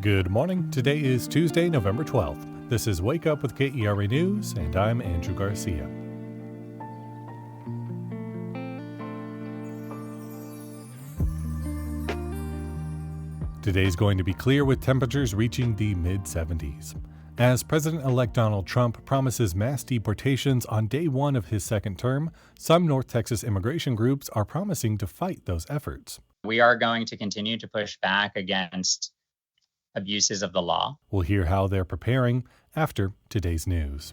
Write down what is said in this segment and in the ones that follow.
Good morning. Today is Tuesday, November 12th. This is Wake Up with KERA News, and I'm Andrew Garcia. Today's going to be clear with temperatures reaching the mid-70s. As President-elect Donald Trump promises mass deportations on day one of his second term, some North Texas immigration groups are promising to fight those efforts. We are going to continue to push back against abuses of the law. We'll hear how they're preparing after today's news.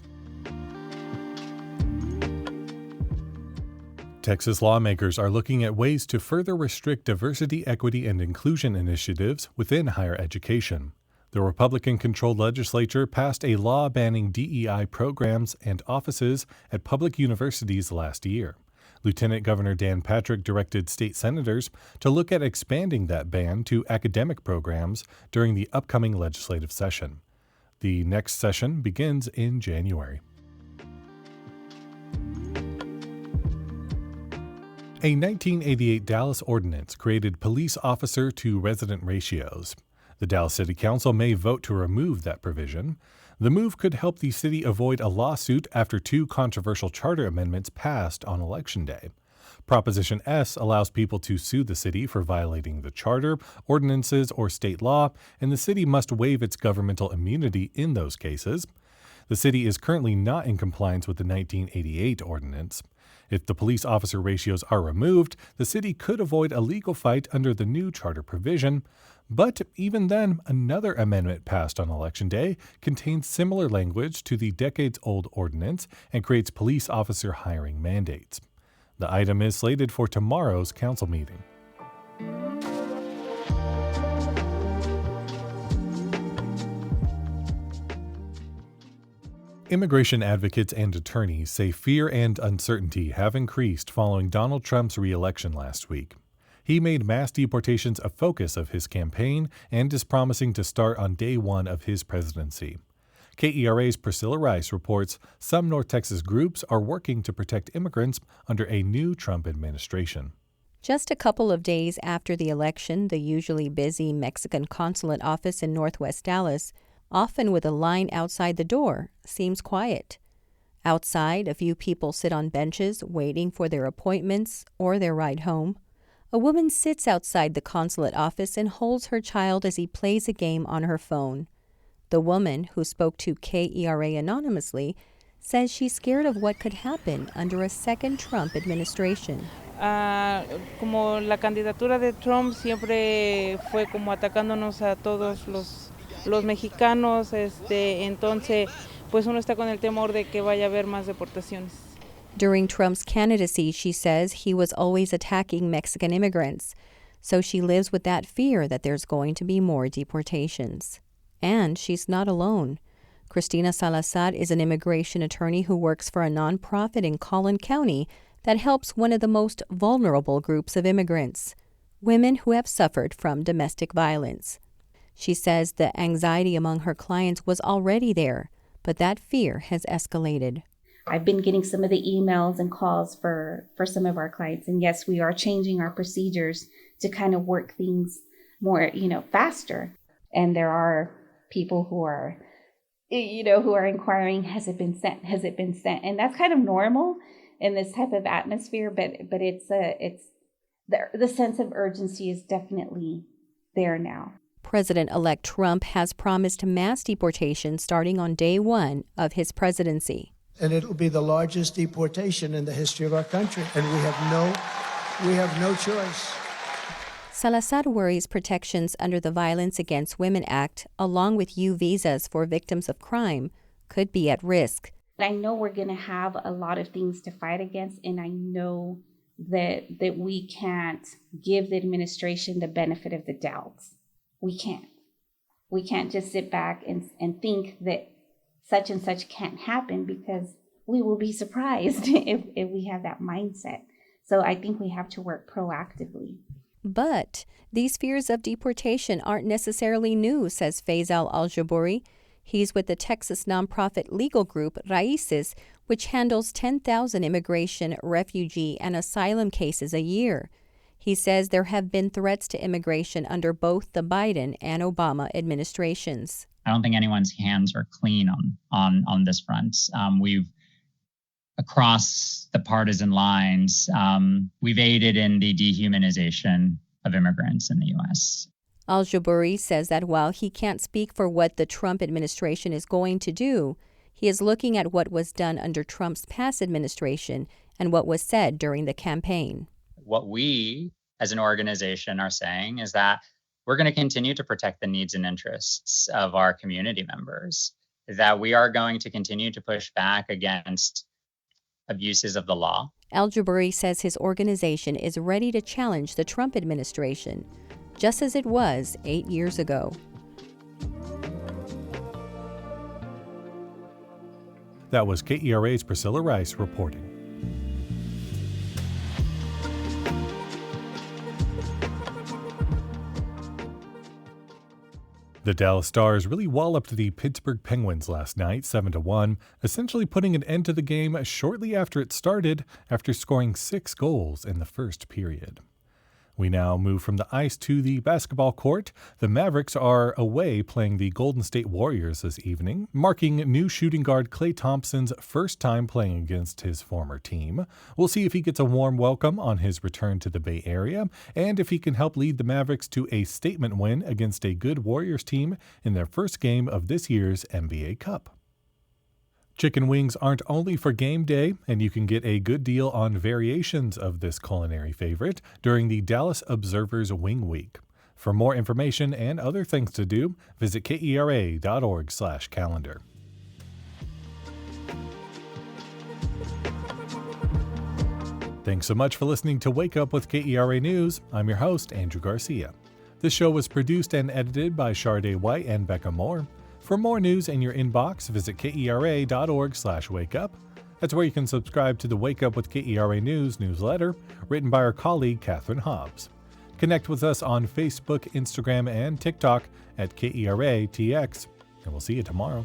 Texas lawmakers are looking at ways to further restrict diversity, equity, and inclusion initiatives within higher education. The Republican-controlled legislature passed a law banning DEI programs and offices at public universities last year. Lieutenant Governor Dan Patrick directed state senators to look at expanding that ban to academic programs during the upcoming legislative session. The next session begins in January. A 1988 Dallas ordinance created police officer-to-resident ratios. The Dallas City Council may vote to remove that provision. The move could help the city avoid a lawsuit after two controversial charter amendments passed on Election Day. Proposition S allows people to sue the city for violating the charter, ordinances, or state law, and the city must waive its governmental immunity in those cases. The city is currently not in compliance with the 1988 ordinance. If the police officer ratios are removed, the city could avoid a legal fight under the new charter provision. But even then, another amendment passed on Election Day contains similar language to the decades-old ordinance and creates police officer hiring mandates. The item is slated for tomorrow's council meeting. Immigration advocates and attorneys say fear and uncertainty have increased following Donald Trump's re-election last week. He made mass deportations a focus of his campaign and is promising to start on day one of his presidency. KERA's Priscilla Rice reports some North Texas groups are working to protect immigrants under a new Trump administration. Just a couple of days after the election, the usually busy Mexican consulate office in Northwest Dallas, often with a line outside the door, seems quiet. Outside, a few people sit on benches waiting for their appointments or their ride home. A woman sits outside the consulate office and holds her child as he plays a game on her phone. The woman, who spoke to KERA anonymously, says she's scared of what could happen under a second Trump administration. Como la candidatura de Trump siempre fue como atacándonos a todos los mexicanos, entonces pues uno está con el temor de que vaya a haber más deportaciones. During Trump's candidacy, she says he was always attacking Mexican immigrants, so she lives with that fear that there's going to be more deportations. And she's not alone. Cristina Salazar is an immigration attorney who works for a nonprofit in Collin County that helps one of the most vulnerable groups of immigrants, women who have suffered from domestic violence. She says the anxiety among her clients was already there, but that fear has escalated. I've been getting some of the emails and calls for some of our clients. And yes, we are changing our procedures to kind of work things more, faster. And there are people who are, who are inquiring, has it been sent? Has it been sent? And that's kind of normal in this type of atmosphere. But it's the sense of urgency is definitely there now. President-elect Trump has promised mass deportation starting on day one of his presidency. And it'll be the largest deportation in the history of our country. And we have no choice. Salazar worries protections under the Violence Against Women Act, along with U visas for victims of crime, could be at risk. I know we're going to have a lot of things to fight against, and I know that we can't give the administration the benefit of the doubt. We can't. We can't just sit back and think that such and such can't happen, because we will be surprised if we have that mindset. So I think we have to work proactively. But these fears of deportation aren't necessarily new, says Faisal Al-Jabouri. He's with the Texas nonprofit legal group Raíces, which handles 10,000 immigration, refugee, and asylum cases a year. He says there have been threats to immigration under both the Biden and Obama administrations. I don't think anyone's hands are clean on this front. We've across the partisan lines, we've aided in the dehumanization of immigrants in the U.S. Al-Jabouri says that while he can't speak for what the Trump administration is going to do, he is looking at what was done under Trump's past administration and what was said during the campaign. What we as an organization are saying is that we're going to continue to protect the needs and interests of our community members, that we are going to continue to push back against abuses of the law. Al-Jabouri says his organization is ready to challenge the Trump administration, just as it was 8 years ago. That was KERA's Priscilla Rice reporting. The Dallas Stars really walloped the Pittsburgh Penguins last night, 7-1, essentially putting an end to the game shortly after it started after scoring 6 goals in the first period. We now move from the ice to the basketball court. The Mavericks are away playing the Golden State Warriors this evening, marking new shooting guard Klay Thompson's first time playing against his former team. We'll see if he gets a warm welcome on his return to the Bay Area, and if he can help lead the Mavericks to a statement win against a good Warriors team in their first game of this year's NBA Cup. Chicken wings aren't only for game day, and you can get a good deal on variations of this culinary favorite during the Dallas Observer's Wing Week. For more information and other things to do, visit kera.org/calendar. Thanks so much for listening to Wake Up with KERA News. I'm your host, Andrew Garcia. This show was produced and edited by Shardae White and Bekah Morr. For more news in your inbox, visit kera.org/wakeup. That's where you can subscribe to the Wake Up with KERA News newsletter, written by our colleague Catherine Hobbs. Connect with us on Facebook, Instagram, and TikTok at KERATX, and we'll see you tomorrow.